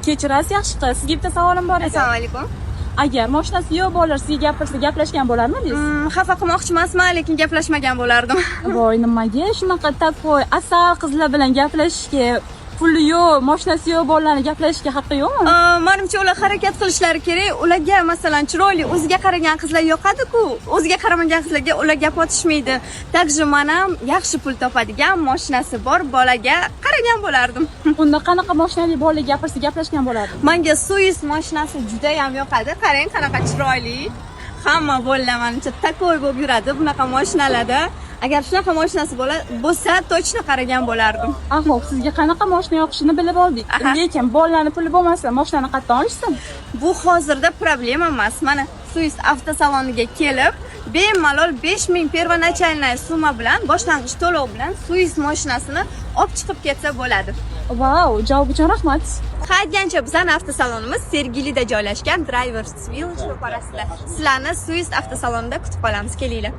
Kechirasiz, yaxshi qiz. Sizga bitta savolim bor edi. Assalomu alaykum. Agar mashinasi yo'q bo'lar, sizga gapirsa, gaplashgan bo'larmidingiz? Xafa qilmoqchi emasman, lekin gaplashmagan bo'lardim. Voy, nimaga shunaqa takoy asal qizlar bilan gaplashishga, puli yo'q, mashinasi yo'q bolalarni gaplashishga haqqi yo'qmi? Menimcha ular harakat qilishlari kerak. Ularga masalan chiroyli o'ziga qaragan qizlar yoqadi-ku, o'ziga qaramagan qizlarga ular gap otishmaydi. Takji men ham yaxshi pul topadigan, mashinasi bor bolaga qaragan bo'lardim. Unda qanaqa mashinali bolaga gapirsa, gaplashgan bo'lardim? Menga Suis mashinasi juda ham yoqadi. Qarang, qanaqa chiroyli. Hamma bolalar menimcha takoy bo'lib yuradi bunaqa mashinalarda. Agar shunaqa mashinasi bo'lsa, точно qaragan bo'lardim. Xo'p, sizga qanaqa mashina yoqishini bilib oldik. Lekin bolalarning puli bo'lmasa, mashinani qayerdan olishsin? Bu hozirda problema emas. Mana Suis avtosaloniga kelib, bemalol 5000 первоначальная summa bilan, boshlang'ich to'lov bilan Suis mashinasini olib chiqib ketsa bo'ladi. Vau, javob uchun rahmat. Haydgancha bizning avtosalonimiz Sergelida joylashgan Drivers Village ro'parasida. Sizlarni Suis avtosalonida kutib qolamiz, kelinglar.